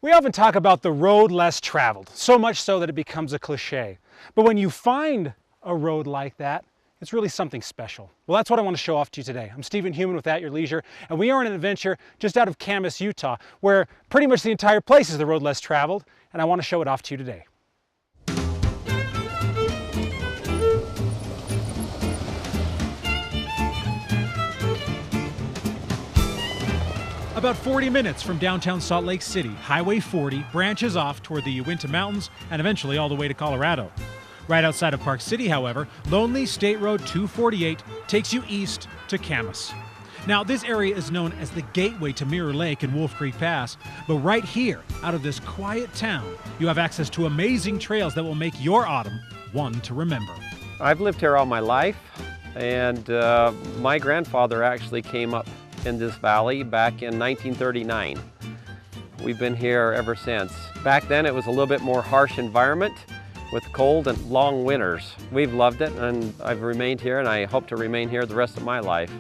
We often talk about the road less traveled, so much so that it becomes a cliche. But when you find a road like that, it's really something special. Well, that's what I want to show off to you today. I'm Stephen Heumann with At Your Leisure, and we are on an adventure just out of Camas, Utah, where pretty much the entire place is the road less traveled, and I want to show it off to you today. About 40 minutes from downtown Salt Lake City, Highway 40 branches off toward the Uinta Mountains and eventually all the way to Colorado. Right outside of Park City, however, lonely State Road 248 takes you east to Camas. Now, this area is known as the gateway to Mirror Lake and Wolf Creek Pass, but right here, out of this quiet town, you have access to amazing trails that will make your autumn one to remember. I've lived here all my life, and my grandfather actually came up in this valley back in 1939. We've been here ever since. Back then it was a little bit more harsh environment with cold and long winters. We've loved it, and I've remained here, and I hope to remain here the rest of my life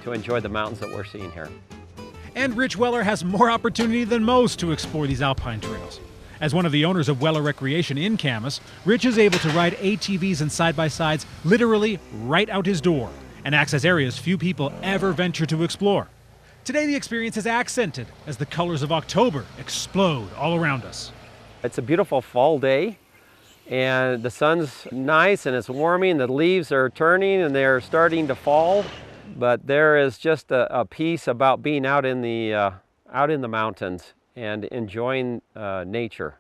to enjoy the mountains that we're seeing here. And Rich Weller has more opportunity than most to explore these alpine trails. As one of the owners of Weller Recreation in Camas, Rich is able to ride ATVs and side-by-sides literally right out his door and access areas few people ever venture to explore. Today the experience is accented as the colors of October explode all around us. It's a beautiful fall day, and the sun's nice and it's warming, the leaves are turning and they're starting to fall, but there is just a peace about being out in the mountains and enjoying nature,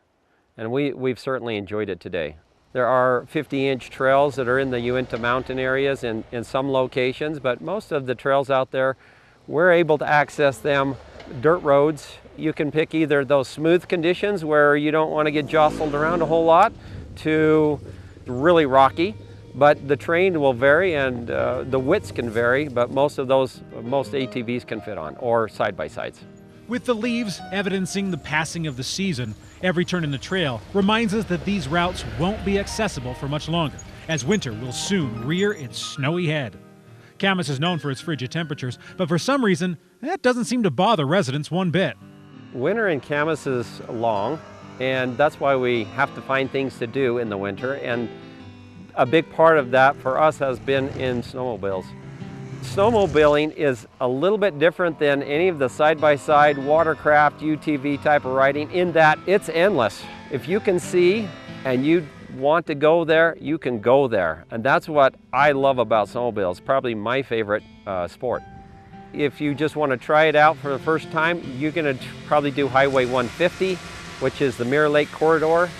and we've certainly enjoyed it today. There are 50-inch trails that are in the Uinta mountain areas in some locations, but most of the trails out there, we're able to access them dirt roads. You can pick either those smooth conditions where you don't want to get jostled around a whole lot to really rocky, but the terrain will vary and the widths can vary, but most ATVs can fit on, or side-by-sides. With the leaves evidencing the passing of the season, every turn in the trail reminds us that these routes won't be accessible for much longer, as winter will soon rear its snowy head. Camas is known for its frigid temperatures, but for some reason, that doesn't seem to bother residents one bit. Winter in Camas is long, and that's why we have to find things to do in the winter, and a big part of that for us has been in snowmobiles. Snowmobiling is a little bit different than any of the side-by-side watercraft UTV type of riding in that it's endless. If you can see and you want to go there, you can go there. And that's what I love about snowmobiles, probably my favorite sport. If you just want to try it out for the first time, you're going to probably do Highway 150, which is the Mirror Lake corridor.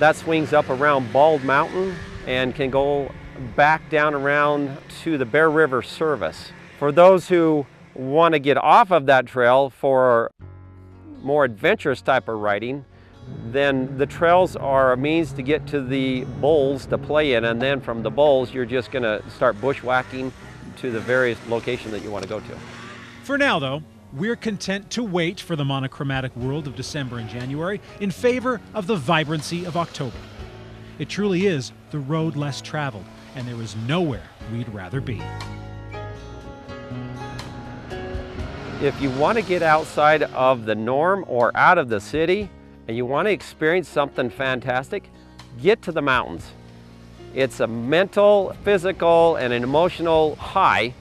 That swings up around Bald Mountain and can go back down around to the Bear River service. For those who want to get off of that trail for more adventurous type of riding, then the trails are a means to get to the bowls to play in, and then from the bowls you're just going to start bushwhacking to the various locations that you want to go to. For now though, we're content to wait for the monochromatic world of December and January in favor of the vibrancy of October. It truly is the road less traveled, and there is nowhere we'd rather be. If you want to get outside of the norm or out of the city and you want to experience something fantastic, get to the mountains. It's a mental, physical, and an emotional high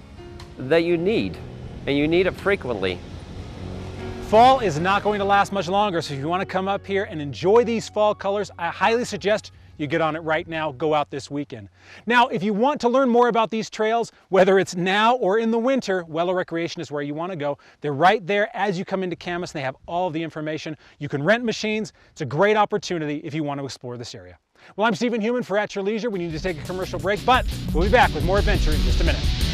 that you need, and you need it frequently. Fall is not going to last much longer, so if you want to come up here and enjoy these fall colors, I highly suggest you get on it right now, go out this weekend. Now, if you want to learn more about these trails, whether it's now or in the winter, Weller Recreation is where you want to go. They're right there as you come into Camas, and they have all of the information. You can rent machines. It's a great opportunity if you want to explore this area. Well, I'm Stephen Heumann for At Your Leisure. We need to take a commercial break, but we'll be back with more adventure in just a minute.